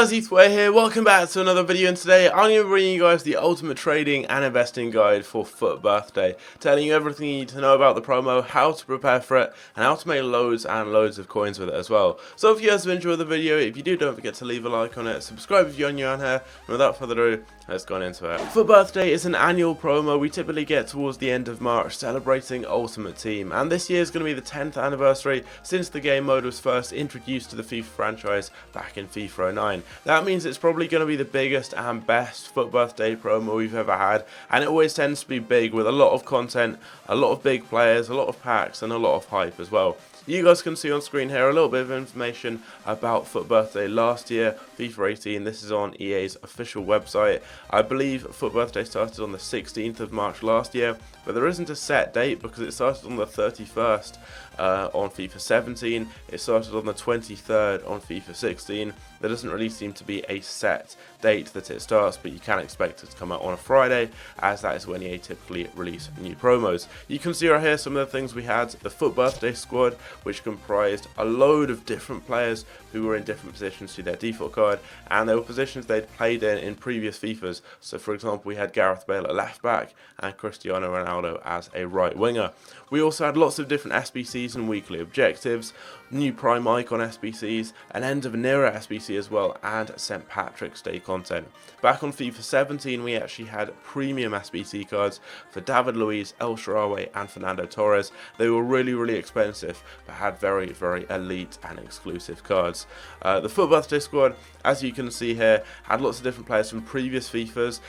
guys, Ethan here, welcome back to another video, and today I'm going to bring you guys the ultimate trading and investing guide for FUT birthday, telling you everything you need to know about the promo, how to prepare for it, and how to make loads and loads of coins with it as well. So if you guys have enjoyed the video, if you do, don't forget to leave a like on it, subscribe if you're new on here, and without further ado, let's go into it. FUT birthday is an annual promo we typically get towards the end of March, celebrating Ultimate Team, and this year is going to be the 10th anniversary since the game mode was first introduced to the FIFA franchise back in FIFA 09. That means it's probably going to be the biggest and best FUT birthday promo we've ever had, and it always tends to be big with a lot of content, a lot of big players, a lot of packs, and a lot of hype as well. You guys can see on screen here a little bit of information about FUT birthday last year, FIFA 18. This is on EA's official website. I believe FUT birthday started on the 16th of March last year, but there isn't a set date because it started on the 31st on FIFA 17. It started on the 23rd on FIFA 16. There doesn't really seem to be a set date that it starts, but you can expect it to come out on a Friday, as that is when EA typically release new promos. You can see right here some of the things we had. The FUT birthday squad, which comprised a load of different players who were in different positions to their default card, and they were positions they'd played in previous FIFAs. So for example, we had Gareth Bale at left back and Cristiano Ronaldo as a right winger. We also had lots of different SBCs and weekly objectives, new Prime Icon SBCs, an end of an era SBC as well, and St. Patrick's Day content. Back on FIFA 17, we actually had premium SBC cards for David Luiz, El Shaarawy, and Fernando Torres. They were really expensive, but had very elite and exclusive cards. The FUT birthday squad, as you can see here, had lots of different players from previous FIFAs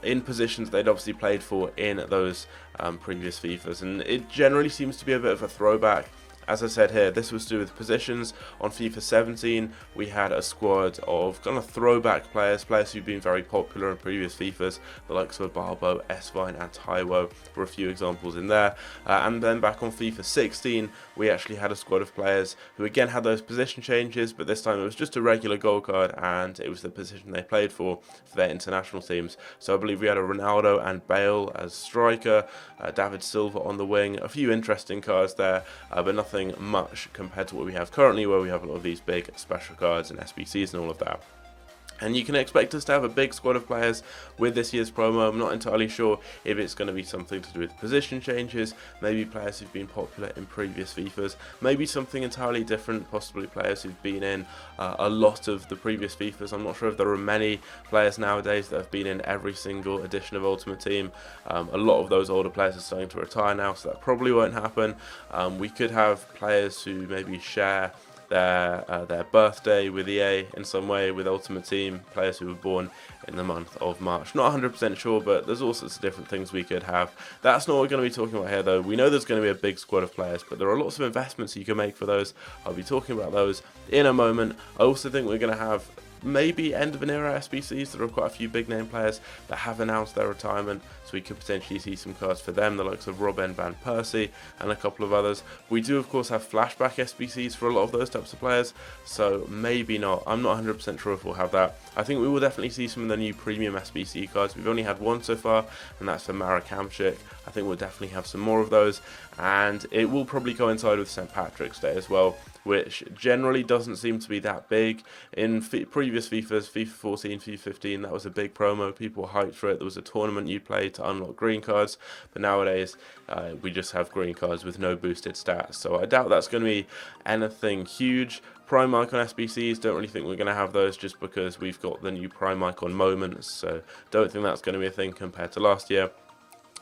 in positions they'd obviously played for in those previous FIFAs, and it generally seems to be a bit of a throwback. As I said here, this was to do with positions. On FIFA 17, we had a squad of kind of throwback players who've been very popular in previous FIFAs, the likes of Balbo, Esvine, and Taiwo were a few examples in there. And then back on FIFA 16, we actually had a squad of players who again had those position changes, but this time it was just a regular gold card, and it was the position they played for their international teams. So I believe we had a Ronaldo and Bale as striker, David Silva on the wing, a few interesting cards there, but nothing much compared to what we have currently, where we have a lot of these big special cards and SBCs and all of that. And you can expect us to have a big squad of players with this year's promo. I'm not entirely sure if it's going to be something to do with position changes, maybe players who've been popular in previous FIFAs, maybe something entirely different, possibly players who've been in a lot of the previous FIFAs. I'm not sure if there are many players nowadays that have been in every single edition of Ultimate Team. A lot of those older players are starting to retire now, so that probably won't happen. We could have players who maybe share their birthday with EA in some way with Ultimate Team, players who were born in the month of March. Not 100% sure, but there's all sorts of different things we could have. That's not what we're going to be talking about here though. We know there's going to be a big squad of players, but there are lots of investments you can make for those. I'll be talking about those in a moment. I also think we're going to have maybe end of an era SBCs. There are quite a few big name players that have announced their retirement, so we could potentially see some cards for them, the likes of Robin van Persie and a couple of others. We do of course have flashback SBCs for a lot of those types of players, so maybe not. I'm not 100% sure if we'll have that. I think we will definitely see some of the new premium SBC cards. We've only had one so far, and that's for Marek Hamšík. I think we'll definitely have some more of those, and it will probably coincide with St. Patrick's Day as well, which generally doesn't seem to be that big. In previous FIFAs, FIFA 14, FIFA 15, that was a big promo. People were hyped for it. There was a tournament you played to unlock green cards, but nowadays we just have green cards with no boosted stats. So I doubt that's going to be anything huge. Prime Icon SBCs, don't really think we're going to have those just because we've got the new Prime Icon moments, so don't think that's going to be a thing compared to last year.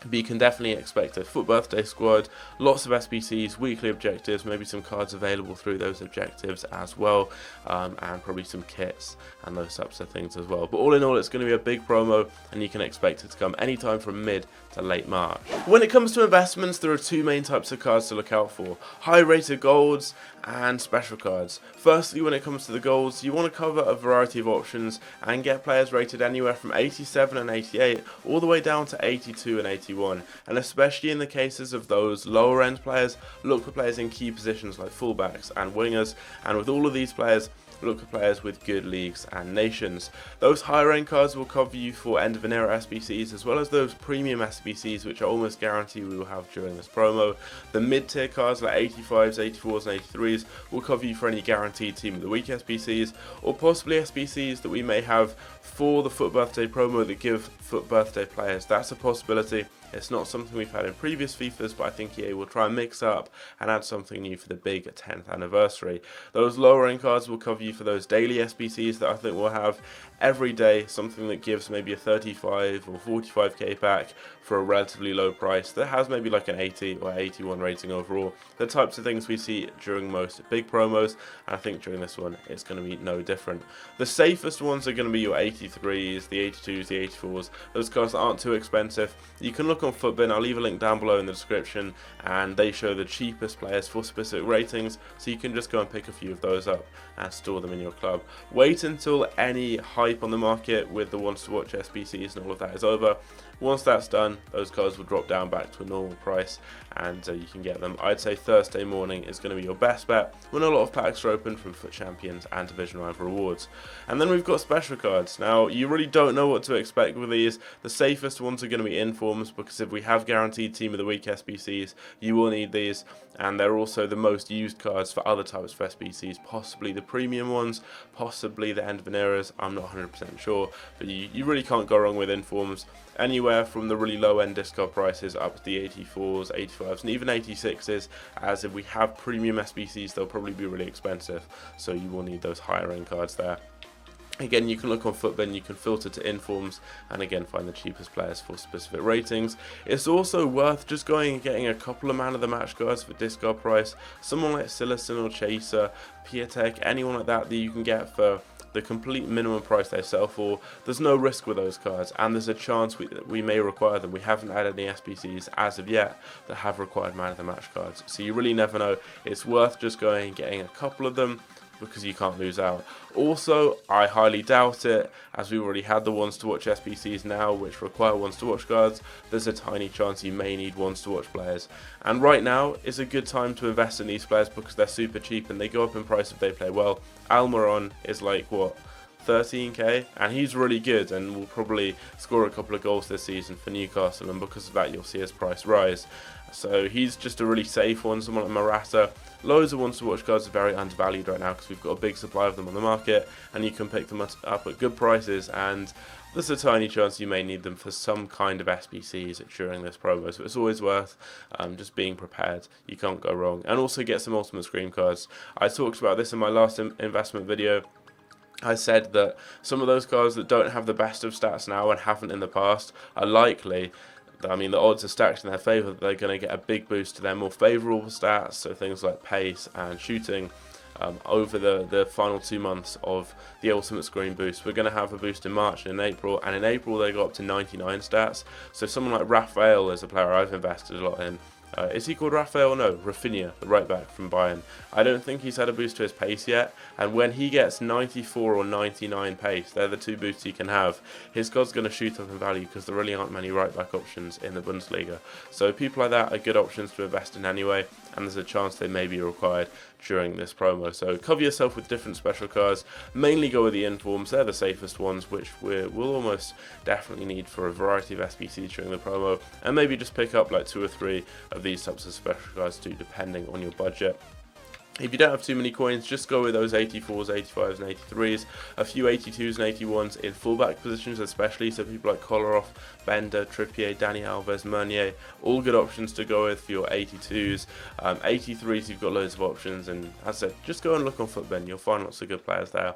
But you can definitely expect a FUT birthday squad, lots of SBCs, weekly objectives, maybe some cards available through those objectives as well, and probably some kits and those types of things as well. But all in all, it's going to be a big promo, and you can expect it to come anytime from mid to late March. When it comes to investments, there are two main types of cards to look out for: high rated golds and special cards. Firstly, when it comes to the golds, you want to cover a variety of options and get players rated anywhere from 87 and 88 all the way down to 82 and 81, and especially in the cases of those lower end players, look for players in key positions like fullbacks and wingers. And with all of these players, but look for players with good leagues and nations. Those higher end cards will cover you for end of an era SBCs, as well as those premium SBCs, which I almost guarantee we will have during this promo. The mid tier cards like 85s, 84s and 83s will cover you for any guaranteed team of the week SBCs, or possibly SBCs that we may have for the FUT birthday promo that give FUT birthday players. That's a possibility. It's not something we've had in previous FIFAs, but I think EA will try and mix up and add something new for the big 10th anniversary. Those lower end cards will cover you for those daily SBCs that I think we'll have every day, something that gives maybe a 35 or 45k pack for a relatively low price that has maybe like an 80 or 81 rating overall. The types of things we see during most big promos, and I think during this one it's going to be no different. The safest ones are going to be your 83s, the 82s, the 84s, those cards that aren't too expensive. You can look on FUTBin, I'll leave a link down below in the description, and they show the cheapest players for specific ratings, so you can just go and pick a few of those up and store them in your club. Wait until any hype on the market with the ones to watch SBCs and all of that is over. Once that's done, those cards will drop down back to a normal price, and you can get them. I'd say Thursday morning is going to be your best bet when a lot of packs are open from FUT Champions and Division Rival rewards. And then we've got special cards. Now, you really don't know what to expect with these. The safest ones are going to be informs, because if we have guaranteed Team of the Week SBCs, you will need these, and they're also the most used cards for other types of SBCs, possibly the premium ones, possibly the end of an eras. I'm not 100% sure, but you really can't go wrong with informs. Anywhere from the really low end discard prices up to the 84s, 85s and even 86s, as if we have premium SBCs they'll probably be really expensive, so you will need those higher end cards there. Again, you can look on FUTBin, you can filter to informs, and again find the cheapest players for specific ratings. It's also worth just going and getting a couple of man of the match cards for discard price. Someone like Silicon or Chaser, Piatek, anyone like that you can get for the complete minimum price they sell for. There's no risk with those cards, and there's a chance we may require them. We haven't had any SBCs as of yet that have required man of the match cards, so you really never know. It's worth just going and getting a couple of them, because you can't lose out. Also, I highly doubt it, as we already had the ones to watch SBCs now, which require ones to watch cards. There's a tiny chance you may need ones to watch players, and right now is a good time to invest in these players because they're super cheap and they go up in price if they play well. Almiron is like, what, 13k, and he's really good and will probably score a couple of goals this season for Newcastle, and because of that you'll see his price rise. So he's just a really safe one. Someone like Morata, loads of ones to watch cards are very undervalued right now because we've got a big supply of them on the market, and you can pick them up at good prices, and there's a tiny chance you may need them for some kind of SBCs during this promo, so it's always worth just being prepared. You can't go wrong. And also get some Ultimate Scream cards. I talked about this in my last investment video. I said that some of those cards that don't have the best of stats now and haven't in the past are likely, I mean the odds are stacked in their favour, that they're going to get a big boost to their more favourable stats, so things like pace and shooting over the final 2 months of the Ultimate Screen boost. We're going to have a boost in March and in April, and in April they go up to 99 stats, so someone like Raphael is a player I've invested a lot in. Is he called Raphael? No, Rafinha, the right back from Bayern. I don't think he's had a boost to his pace yet, and when he gets 94 or 99 pace, they're the two boosts he can have, his card's going to shoot up in value because there really aren't many right back options in the Bundesliga. So people like that are good options to invest in anyway, and there's a chance they may be required during this promo. So cover yourself with different special cards, mainly go with the informs, they're the safest ones, which we'll almost definitely need for a variety of SBCs during the promo, and maybe just pick up like 2 or 3 of these types of special cards too, depending on your budget. If you don't have too many coins, just go with those 84s, 85s and 83s, a few 82s and 81s in fullback positions especially, so people like Kolarov, Bender, Trippier, Dani Alves, Meunier, all good options to go with for your 82s. 83s you've got loads of options, and as I said, just go and look on FUTBin, you'll find lots of good players there.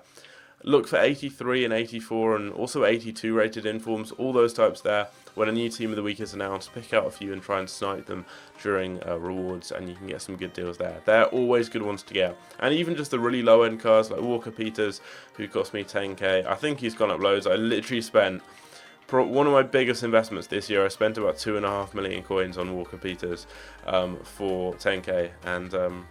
Look for 83 and 84 and also 82 rated informs, all those types there. When a new team of the week is announced, pick out a few and try and snipe them during rewards, and you can get some good deals there. They're always good ones to get. And even just the really low end cards like Walker Peters, who cost me 10k. I think he's gone up loads. I literally spent one of my biggest investments this year. I spent about 2.5 million coins on Walker Peters for 10k, and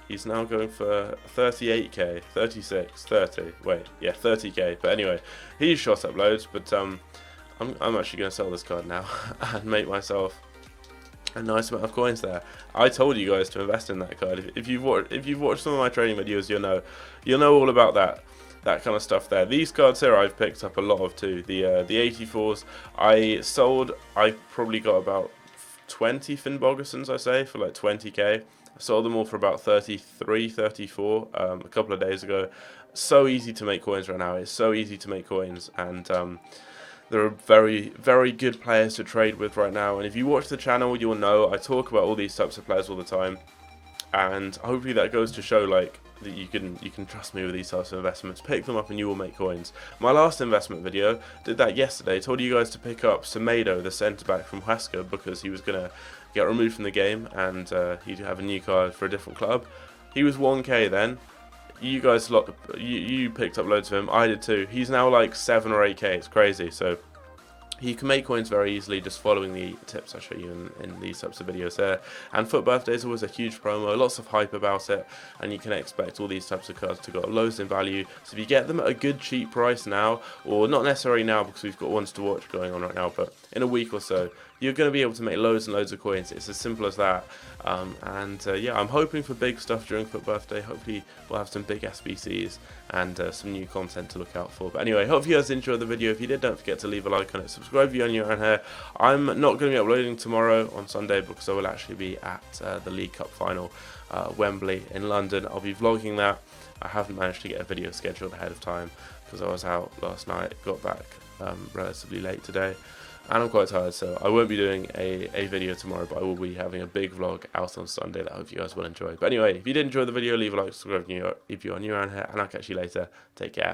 he's now going for 38k, 36, 30, wait, yeah, 30k. But anyway, he's shot up loads, but I'm actually going to sell this card now and make myself a nice amount of coins there. I told you guys to invest in that card. If you've watched some of my trading videos, you'll know all about that kind of stuff there. These cards here I've picked up a lot of too. The 84s I sold. I probably got about 20 Finn Bogersons, I say, for like 20k. I sold them all for about 33, 34 a couple of days ago. So easy to make coins right now. It's so easy to make coins, and there are very, very good players to trade with right now. And if you watch the channel, you'll know I talk about all these types of players all the time. And hopefully that goes to show like that you can trust me with these types of investments. Pick them up and you will make coins. My last investment video did that yesterday. Told you guys to pick up Semedo, the centre back from Huesca, because he was gonna get removed from the game and he'd have a new card for a different club. He was 1k then. You guys you picked up loads of him. I did too. He's now like 7 or 8k. It's crazy. So you can make coins very easily just following the tips I show you in these types of videos there. And FUT Birthday is always a huge promo, lots of hype about it, and you can expect all these types of cards to go up loads in value. So if you get them at a good cheap price now, or not necessarily now because we've got ones to watch going on right now, but in a week or so, you're going to be able to make loads and loads of coins. It's as simple as that. Yeah, I'm hoping for big stuff during FUT Birthday. Hopefully we'll have some big SBCs and some new content to look out for. But anyway, hope you guys enjoyed the video. If you did, don't forget to leave a like on it. Subscribe if you're new around here. I'm not going to be uploading tomorrow on Sunday because I will actually be at the League Cup final, Wembley in London. I'll be vlogging that. I haven't managed to get a video scheduled ahead of time because I was out last night, got back relatively late today. And I'm quite tired, so I won't be doing a video tomorrow, but I will be having a big vlog out on Sunday that I hope you guys will enjoy. But anyway, if you did enjoy the video, leave a like, subscribe if you are new around here, and I'll catch you later. Take care.